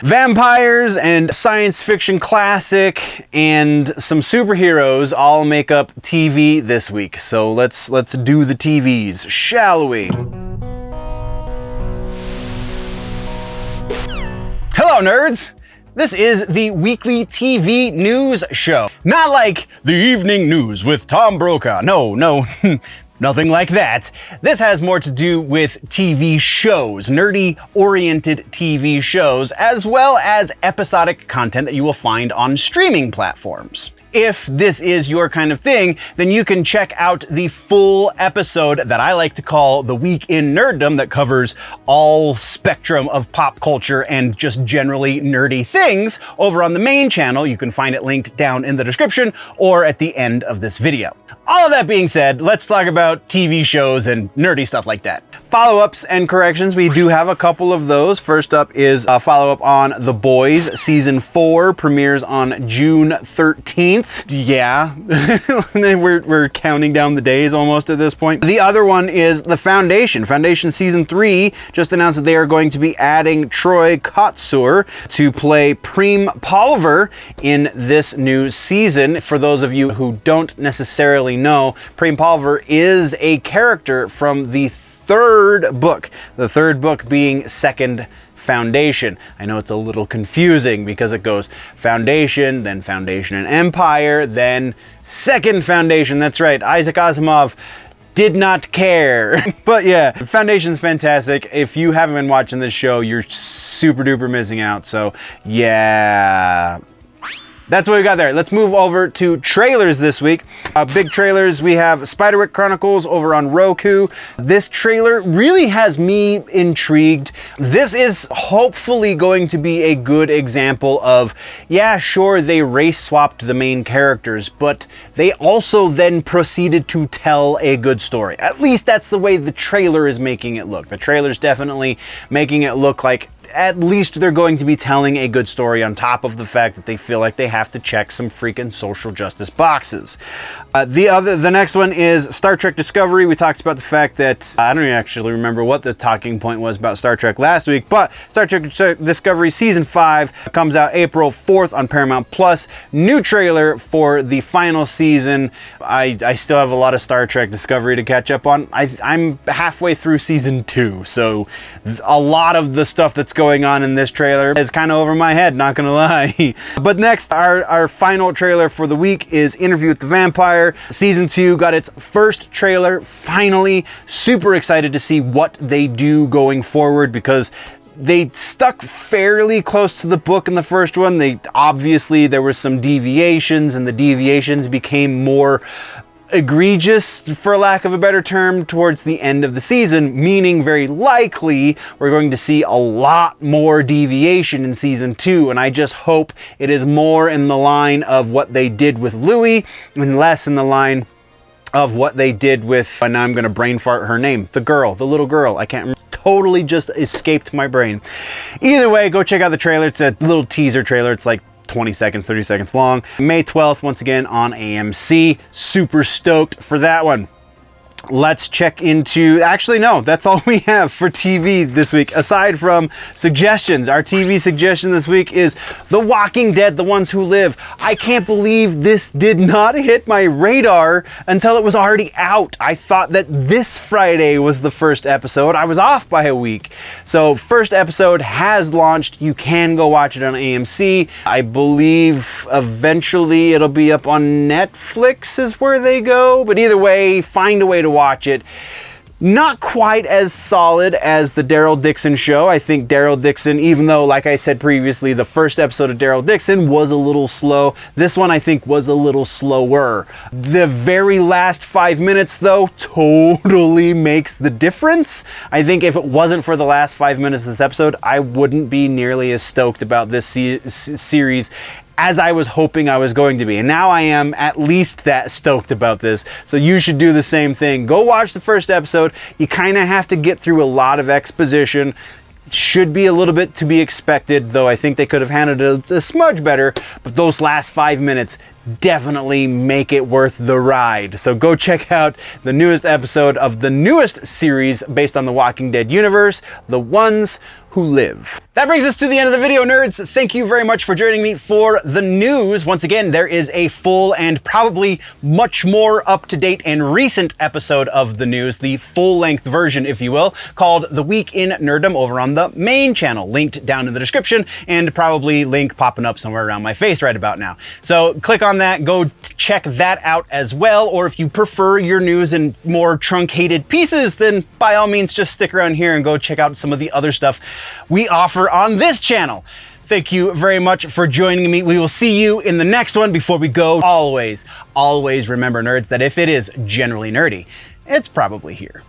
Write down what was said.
Vampires and science fiction classic and some superheroes all make up TV this week. So let's do the TVs, shall we? Hello, nerds! This is the weekly TV news show. Not like the evening news with Tom Brokaw. No, nothing like that. This has more to do with TV shows, nerdy-oriented TV shows, as well as episodic content that you will find on streaming platforms. If this is your kind of thing, then you can check out the full episode that I like to call The Week in Nerddom, that covers all spectrum of pop culture and just generally nerdy things over on the main channel. You can find it linked down in the description or at the end of this video. All of that being said, let's talk about TV shows and nerdy stuff like that. Follow-ups and corrections, we do have a couple of those. First up is a follow-up on The Boys. Season 4 premieres on June 13th. Yeah, we're counting down the days almost at this point. The other one is The Foundation. Foundation Season 3 just announced that they are going to be adding Troy Kotsur to play Preem Palver in this new season. For those of you who don't necessarily know, Preem Palver is a character from the third book. The third book being Second Foundation. I know it's a little confusing because it goes Foundation, then Foundation and Empire, then Second Foundation. That's right, Isaac Asimov did not care. But yeah, Foundation's fantastic. If you haven't been watching this show, you're super duper missing out. So yeah. That's what we got there. Let's move over to trailers this week. Big trailers, we have Spiderwick Chronicles over on Roku. This trailer really has me intrigued. This is hopefully going to be a good example of, yeah, sure, they race swapped the main characters, but they also then proceeded to tell a good story. At least that's the way the trailer is making it look. The trailer's definitely making it look like at least they're going to be telling a good story, on top of the fact that they feel like they have to check some freaking social justice boxes. The next one is Star Trek Discovery. We talked about the fact that, I don't actually remember what the talking point was about Star Trek last week, but Star Trek Discovery Season 5 comes out April 4th on Paramount Plus. New trailer for the final season. I still have a lot of Star Trek Discovery to catch up on. I'm halfway through Season 2, so a lot of the stuff that's going on in this trailer is kind of over my head, not gonna lie. But next, our final trailer for the week is Interview with the Vampire. Season 2 got its first trailer, finally. Super excited to see what they do going forward, because they stuck fairly close to the book in the first one. There were some deviations, and the deviations became more egregious, for lack of a better term, towards the end of the season, meaning very likely we're going to see a lot more deviation in Season 2, and I just hope it is more in the line of what they did with Louis and less in the line of what they did with, and now I'm going to brain fart her name, the little girl, I can't remember. Totally just escaped my brain. Either way, go check out the trailer. It's a little teaser trailer. It's like 20 seconds, 30 seconds long. May 12th, once again on AMC. Super stoked for that one. Let's check into, actually no, that's all we have for TV this week, aside from suggestions. Our TV suggestion this week is The Walking Dead, The Ones Who Live. I can't believe this did not hit my radar until it was already out. I thought that this Friday was the first episode. I was off by a week. So first episode has launched. You can go watch it on AMC. I believe eventually it'll be up on Netflix is where they go. But either way, find a way to watch it. Not quite as solid as the Daryl Dixon show. I think Daryl Dixon, even though, like I said previously, the first episode of Daryl Dixon was a little slow, this one I think was a little slower. The very last 5 minutes, though, totally makes the difference. I think if it wasn't for the last 5 minutes of this episode, I wouldn't be nearly as stoked about this series as I was hoping I was going to be. And now I am at least that stoked about this. So you should do the same thing. Go watch the first episode. You kind of have to get through a lot of exposition. Should be a little bit to be expected, though I think they could have handled it a smudge better. But those last 5 minutes definitely make it worth the ride. So go check out the newest episode of the newest series based on the Walking Dead universe, The Ones Who who live. That brings us to the end of the video, nerds. Thank you very much for joining me for the news. Once again, there is a full and probably much more up-to-date and recent episode of the news, the full-length version, if you will, called The Week in Nerddom over on the main channel, linked down in the description, and probably link popping up somewhere around my face right about now. So click on that, go check that out as well, or if you prefer your news in more truncated pieces, then by all means just stick around here and go check out some of the other stuff we offer on this channel. Thank you very much for joining me. We will see you in the next one. Before we go, always remember, nerds, that if it is generally nerdy, it's probably here.